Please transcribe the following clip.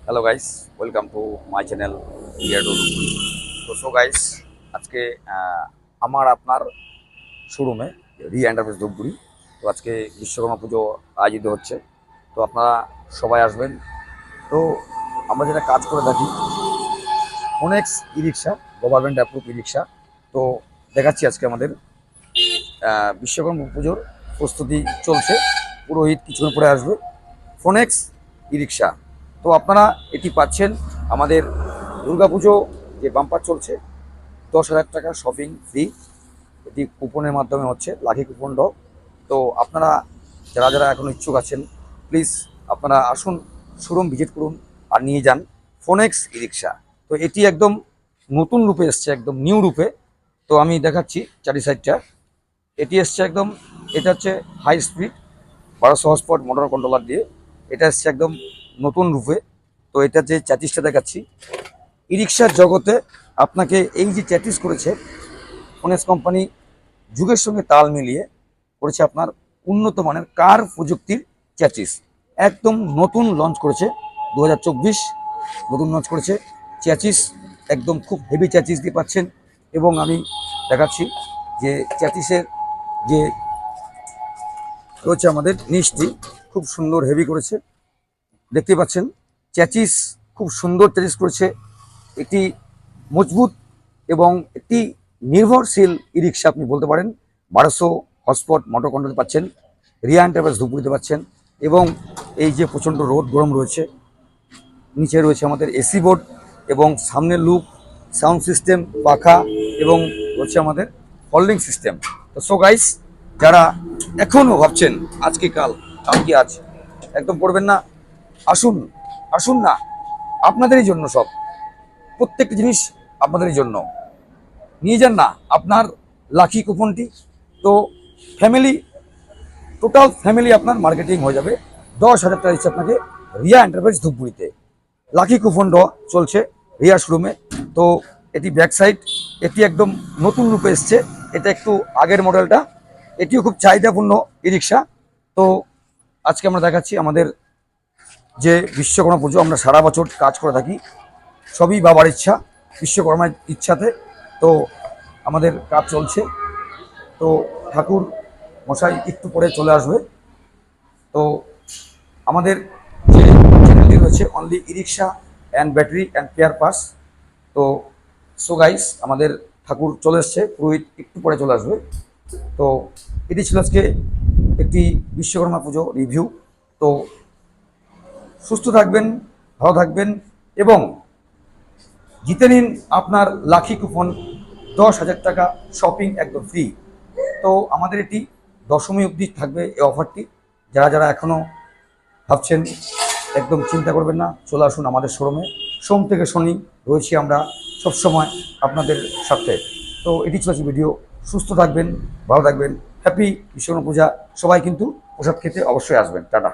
Hello guys, welcome to my channel ইয়ারডো। তো so guys, আজকে আমার আপনার শোরুমে এন্টারপ্রাইজ ধূপগুড়ি। তো আজকে বিশ্বকর্মা পুজো আয়োজিত হচ্ছে। তো আপনারা সবাই আসবেন। তো আমরা যেটা কাজ করে থাকি, ফোনেক্স ই রিক্সা, গভর্নমেন্ট অ্যাপ্রুভ ই রিক্সা। তো দেখাচ্ছি আজকে আমাদের বিশ্বকর্মা পুজোর প্রস্তুতি চলছে। পুরোহিত কিছুক্ষণ পরে আসবে। ফোনেক্স ই রিক্সা। তো আপনারা এটি পাচ্ছেন আমাদের দুর্গাপুজো যে বাম্পার চলছে, 10,000 টাকা শপিং ফ্রি। এটি কুপনের মাধ্যমে হচ্ছে, লাকি কুপন ড। তো আপনারা যারা যারা এখন ইচ্ছুক আছেন, প্লিজ আপনারা আসুন, শোরুম ভিজিট করুন আর নিয়ে যান ফোনেক্স ই রিক্সা। তো এটি একদম নতুন রূপে এসছে, একদম নিউ রূপে। তো আমি দেখাচ্ছি চারি সাইডটা। এটি এসছে একদম, এটা হচ্ছে high speed 1200 horsepower motor controller দিয়ে। এটা এসছে একদম নতুন রূপে। তো এটা যে চ্যাটিসটা দেখাচ্ছি, ই রিক্সার জগতে আপনাকে এই যে চ্যাটিস করেছে ফোনেক্স কোম্পানি, যুগের সঙ্গে তাল মিলিয়ে করেছে আপনার উন্নত মানের কার প্রযুক্তির চ্যাচিস। একদম নতুন লঞ্চ করেছে 2024, নতুন লঞ্চ করেছে চ্যাচিস। একদম খুব হেভি চ্যাচিস দিয়ে পাচ্ছেন। এবং আমি দেখাচ্ছি যে চ্যাচিসের যে রয়েছে আমাদের নিচটি খুব সুন্দর হেভি করেছে, দেখতে পাচ্ছেন। চ্যাচিস খুব সুন্দর চ্যাচিস করেছে। একটি মজবুত এবং একটি নির্ভরশীল ই রিক্সা আপনি বলতে পারেন। 1200 হর্সপাওয়ার মোটর কন্ট্রোল পাচ্ছেন, রিয়া এন্টারপ্রাইজ ধূপগুড়িতে পাচ্ছেন। এবং এই যে প্রচণ্ড রোদ গরম রয়েছে, নিচে রয়েছে আমাদের এসি বোর্ড এবং সামনের লুক, সাউন্ড সিস্টেম, পাখা এবং রয়েছে আমাদের হোল্ডিং সিস্টেম। তো সো গাইস, যারা এখনও ভাবছেন আজকে কাল কি আজ, একদম পড়বেন না। আসুন, আসুন না, আপনাদেরই জন্য সব, প্রত্যেকটা জিনিস আপনাদেরই জন্য। নিয়ে যান না আপনার লাকি কুপনটি। তো ফ্যামিলি, টোটাল ফ্যামিলি আপনার মার্কেটিং হয়ে যাবে। 10,000 টাকা দিচ্ছে আপনাকে রিয়া এন্টারপ্রাইজ ধূপগুড়িতে। লাকি কুপন ড চলছে রিয়া শোরুমে। তো এটি ব্যাক সাইড, এটি একদম নতুন রূপে এসছে। এটা একটু আগের মডেলটা, এটিও খুব চাহিদাপূর্ণ ই রিক্সা। তো আজকে আমরা দেখাচ্ছি আমাদের যে বিশ্বকর্মা পুজো, আমরা সারা বছর কাজ করে থাকি, সবই বাবার ইচ্ছা, বিশ্বকর্মার ইচ্ছাতে। তো আমাদের কাজ চলছে। তো ঠাকুর মশাই একটু পরে চলে আসবে। তো আমাদের যে চ্যানেলটি রয়েছে only E rickshaw and battery and pair pass. তো সো গাইস, আমাদের ঠাকুর চলে এসছে, পুরোহিত একটু পরে চলে আসবে। তো এটি ছিল আজকে একটি বিশ্বকর্মা পুজো রিভিউ। তো সুস্থ থাকবেন, ভালো থাকবেন এবং জিতে নিন আপনার লাকি কুপন, 10,000 টাকা শপিং একদম ফ্রি। তো আমাদের এটি দশমী অবধি থাকবে এই অফারটি। যারা যারা এখনও ভাবছেন, একদম চিন্তা করবেন না, চলে আসুন আমাদের শোরুমে। সোম থেকে শনি রয়েছি আমরা সবসময় আপনাদের সাথে। তো এটি ছিল ভিডিও। সুস্থ থাকবেন, ভালো থাকবেন, হ্যাপি বিশ্বকর্মা পূজা। সবাই কিন্তু প্রসাদ খেতে অবশ্যই আসবেন। টাটা।